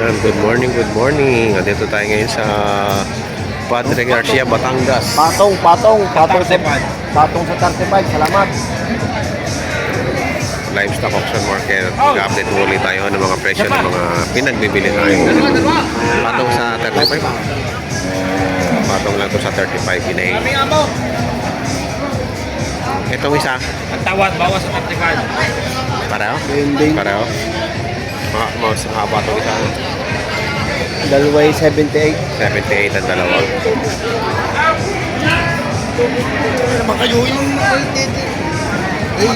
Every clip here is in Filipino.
Ayan, good morning, good morning. Dito tayo ngayon sa Padre Garcia, Batangas. Patong sa 35. Salamat. Livestock auction market. Mag-update ulit tayo ng mga presyo ng mga pinagbibili tayo. Patong sa 35. Patong lang to sa 35. Hinahin. Itong isa. Ang tawad, bawas sa 35. Pareho? Binding. Pareho? Mas haba itong isa. Dalaway 78. 78 ang dalawa. Naman kayo yung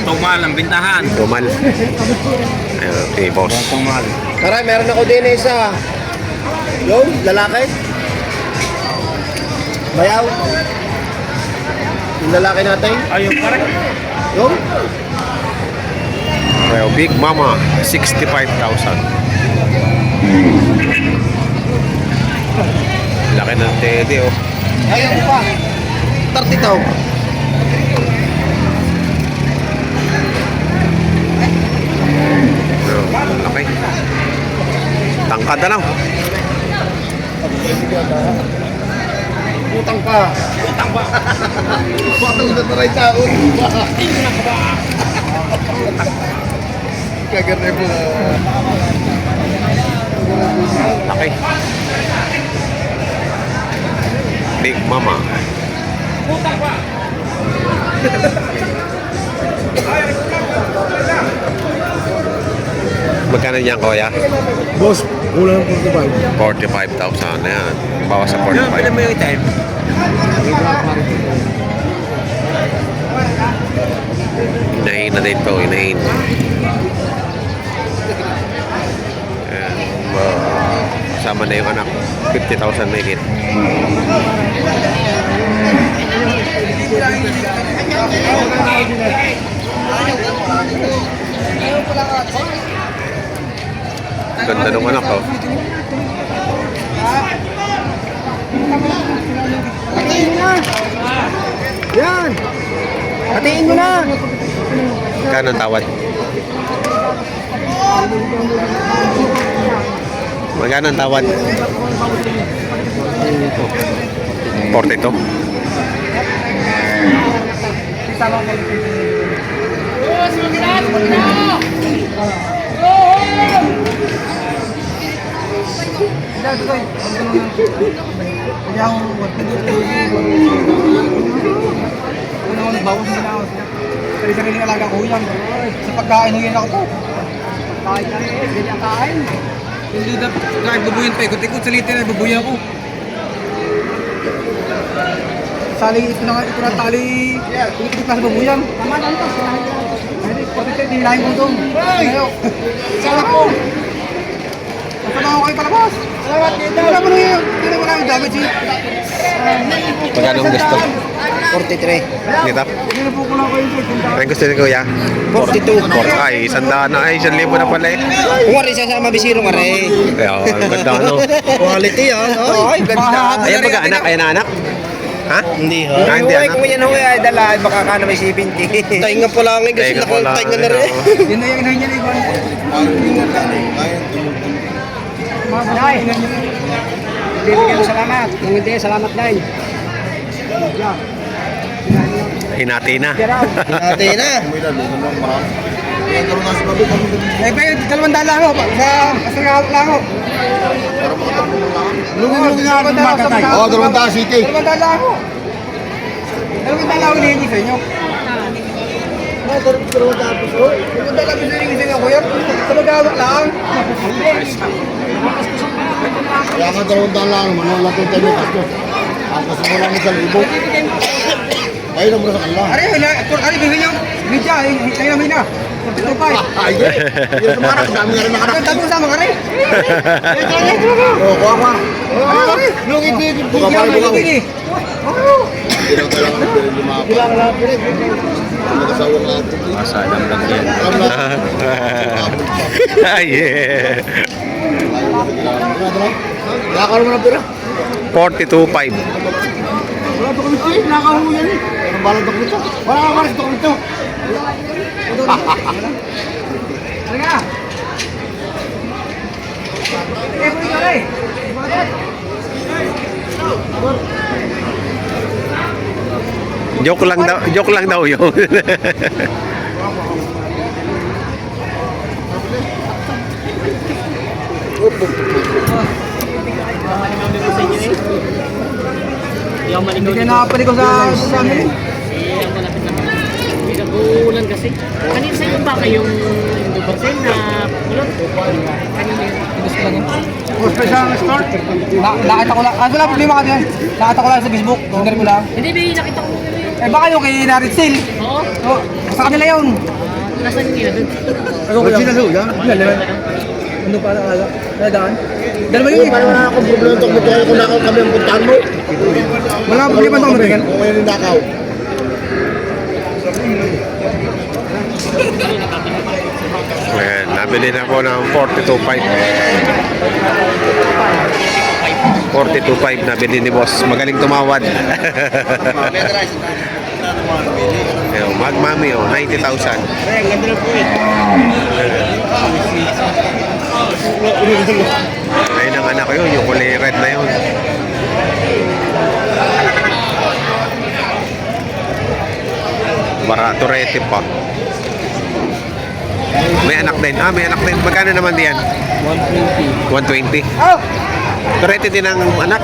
Tumal ang bintahan. Tumal. Ayun, okay, boss. Tumal. Taray, meron ako din isa. Yung lalaki. Bayaw. Yung lalaki natin. Ayun, pare. Yung. Well, Big Mama, 65,000. Laki ng tede, oh. Ayun pa. 30 daw. Laki. Tangkad na lang. Utang pa. Patong na taray taon. Kaganda mo. Laki. Big Mama. Magkano niyan, kuya? Boss, kulang ng 45. 45,000 na yan. Bawas sa 45. Pwede mo yung time. Inahin na din to, inahin. Ayan, kasama na yung anak. 50,000 na higit. Ganda ng anak, oh. Hatiin mo na. Yan. Hatiin mo na. Magkano ang tawad? Magkano ang tawad? 42. Bawas na ako. Sarili-sariling alaga ko yan. Sa pagkain huyan ako to. Kain na rin, ganyan kain. Hindi na kahit bubuyan pa, ikot-ikot sa litin na bubuyan ako. Sali, ito na tali. Ikot-ikot pa sa bubuyan. Tama lang to. Hindi, pati ito, hilahin ko doon. Ayaw. Sana po. Masama ako kayo palabas. Salamat dito. Wala mo na yun. Hindi mo na yung damage eh. Magkano ang gusto? 43. Dito? Hindi na po ko lang kayo. Ang gusto ni kuya? 42. Ay, 100 na. Ay, 1,000 na pala eh. Kung wari siya sa mabisirong are. Kaya, ang ganda ano. Quality yan. Ay, ganda. Ayan baga anak? Ayan na anak? Ha? Hindi ha. Ah, hindi, Ay, ano? kung yan huy ay dala, baka ka na may 70. Tainga po lang eh, kasi Tainga po lang, tainga na rin. Yun na yung inahin niya na iba. Nay! Bibigyan mo salamat. Kung hindi, salamat din. Hinati na. Ate na. Eh, ba yung 200 lang ako. Sa kasarang lang ako. Lungin nga ako makatay. Oo, 200 city. 200 lang ako. 200 lang ako hinihingi sa inyo. 200 lang hinihingi sa inyo, kuya. Sa mag-awak lang. Kaya nga 200 lang, manong natin tayo may kasto. Ang kaso mo lang 1,000. Ayun ang mura sa kanila. Ari, bigyan nyo. Media, tayo namin na. 45. Ay, yun sa mga dami nga rin nakanak. Ang tabi sama ka rin. Oo, kuha ka. Nung ibigay, Buka pa rin, buka. ibigay. Ilaw ka lang ang lumapa. Ilaw ka lang pirin. Nag-asawa nga ito. Masalang lang yan. Alam na. Ay, yeah. Wala ka naman ang pira. 42.5. Wala dokumento eh, nakakahuyan eh. Anong balang dokumento? Wala ka ba sa dokumento? Halika. Joke lang daw yun. Hindi ako maligaw Hindi dito. ka nakapaligaw sa amin eh. Ang malapit naman. Hindi ka buulan kasi. Kanina sa iyo ba kayong Dubasen na kulot? Kanina yun. Gusto lang yun. Gusto sa store? Nakita ko lang. Ah, wala problema ka din. Nakita ko lang sa Facebook. Tingnan ko lang. Hindi, may nakita ko yun. Eh baka yung kay Narit Sale. Oo. Oh, sa kanila yun. Nasaan yung nila dun? Ano ko lang? Yan. Ano pa nakala? Nadaan? Dalawa yun eh. Parang wala akong problema ito. Kaya kung nakaw kami ang puntahan mo. Wala akong problema ito. Matingan. Kung ngayon yung nakaw. Ayan, nabili na po ng 42.5. 42.5 nabili ni boss. Magaling tumawad. Ayun, Magmami, 90,000. Ayun ang anak ko yun, yung kulay red na yun. Barato rete pa. May anak din. May anak din. Magkano naman diyan? 120. 120. Oh! Turete din ang anak.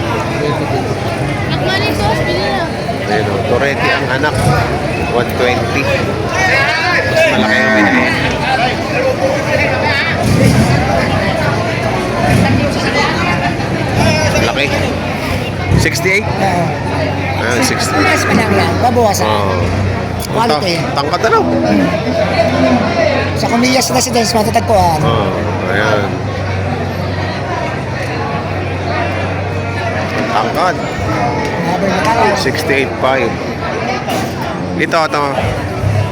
Nagmaling sa hospital na. Ayun, Turete ang anak. 120. Mas malaki yung binili. Laki. 68? Ah, 60. Mas pa lang yan, babawasan. Oh. Quality. Tangkad na lang. Sa Comillas Residence, matatagpuan. Oh, ayan. Tangkad. Haber na tayo. 68.5. Ito.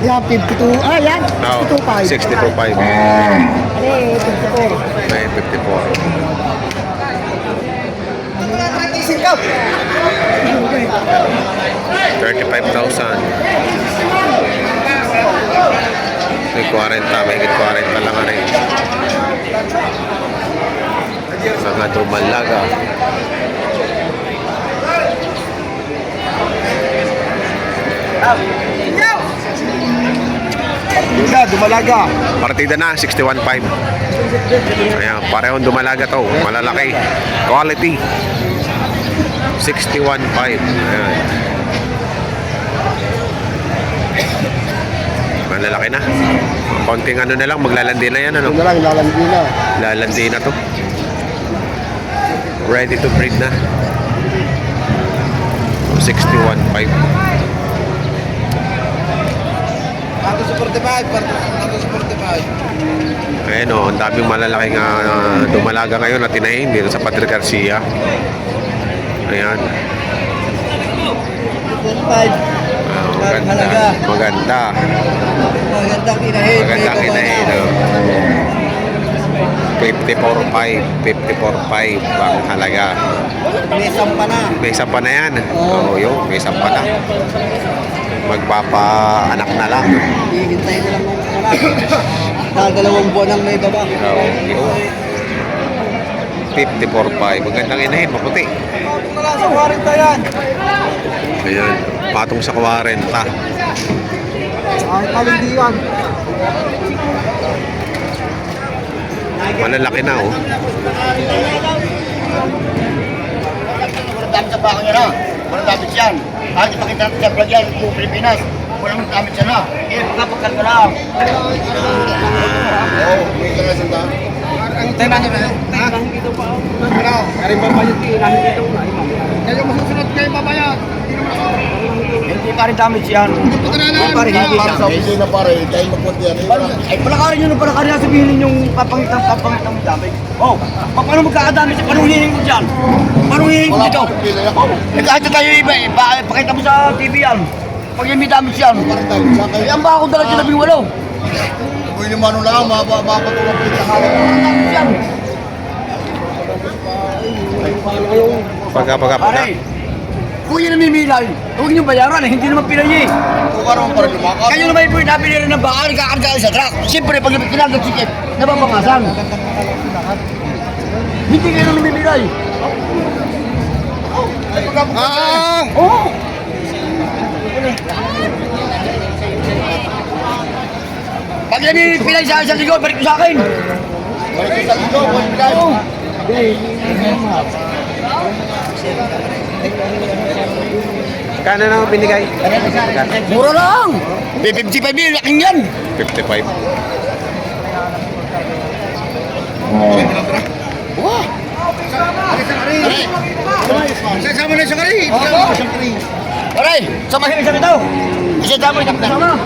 Yan, 52. Ah, yan. Oh, 52.5. 62.5. Ano, 54. May 54. 35,000. May 40, may 40 lang rin. Sa nga Dumalaga. Dumalaga. Partida na, 61.5. Ayan, parehong Dumalaga to. Malalaki. Quality. 61.5. Ayan. Malalaki na. Konting ano na lang, maglalandi na yan. Ano? Ito na lang, lalandi na. Lalandi na to. Ready to breed na. 61.5. Pato sa 45. Pato sa 45. Ayan o, ang daming malalaking Dumalaga ngayon na tinahin dito sa Padre Garcia. Ayan. 45. Maganda. Maganda. Magandang inahin. Magandang inahin. 54.5. 54.5 ang halaga. May sampa na. May isa pa na yan. Oo, yun. May isa pa na. Magpapaanak na lang. Hihintayin na lang ng anak. Dahil 2 buwan ang may baba. Oo, yun. 54.5. Magandang inahin. Maputi. Wala sa 40 yan. Ayan. Patong sa 40. Ay, kalindigan. Malalaki na oh. Walang damit sa baka niya na. Walang damit yan. Kahit ipakita natin sa vlog yan, yung Pilipinas. Walang damit siya na. Eh, kapagkat ka lang. Oo, may ka na sa dami. Tayo na nyo. Ha? Ano? Karin ba yung tinahin dito? Kayo masusunod kayo babayad. Hindi pa rin damage yan. Pare, hindi Para sa opisina pare, dahil magpunti yan. Ay, palakarin nyo na palakarin na sabihin yung papangitang mo damage. Oh, paano magkakadamage? Paano hihingi ko dyan? Paano hihingi ko Wala dito? pa pila ako. Eh, kahit na tayo iba, pakita mo sa TV yan. Pag yung may damage yan. Parang dahil sa Ay, kayo. ang baka kong dala sa 18. Kung yung mano lang, mapatulong pila hawak. Yan. Pagka. Pare, kung yun namimilay, huwag nyo bayaran eh, hindi naman pinay eh. Kung ano para lumakad. Kayo naman yung nabili rin ng baka, nagkakarga sa truck. Siyempre, pag kinagat sikip, nababangasan. Hindi kayo nang bibigay. Ah! Oo. Pag yan pinay sa likod, balik mo sa akin. Balik ko sa dito, boy, bigay. Kano na binigay? Mura lang. 55 yun, laking yan. 55. Wah. Sasama na sa kari. Aray, samahin isa nito. Isa damo ito.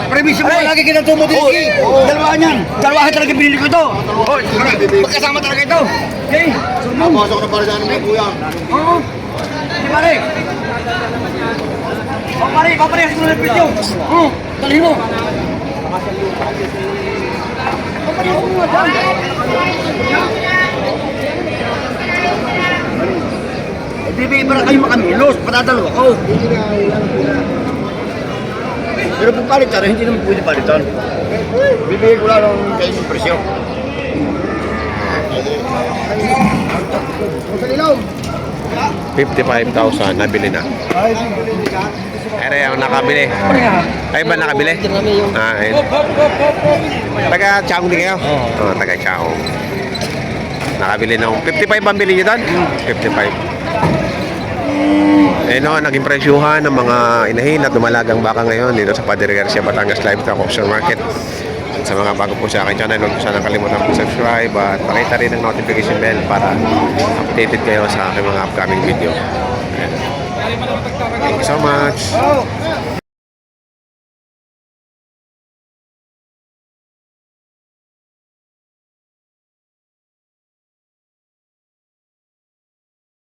Premisyon mo Aray. lagi kinatumo din. Dalawa niyan. Dalawa talaga binili ko ito. Magkasama talaga ito. Okay. Napasok na para sa ano may kuya. Oo. Di pare. Paparehas mo na ng presyo. Oo, dalhin mo. Paparehas mo na dyan. Bibigay para kayo makamilos, patadalo ako. Pero kung palitan, hindi naman pwede palitan. Bibigay ko lang ng kayo ng presyo. Sa ilaw. 55,000 nabili na. Ere ang nakabili. Ay ba nakabili? Ah, ayun. Taga Chaong din kayo? Oo, taga Chaong. Nakabili na. 55 ang bili niyo doon? 55. Eh no, naging presyuhan ng mga inahin at dumalagang baka ngayon dito sa Padre Garcia, Batangas Livestock Auction Market. At sa mga bago po sa akin channel, huwag po sanang kalimutan mag-subscribe at pakita rin ang notification bell para updated kayo sa aking mga upcoming video. Ayan. Thank you so much.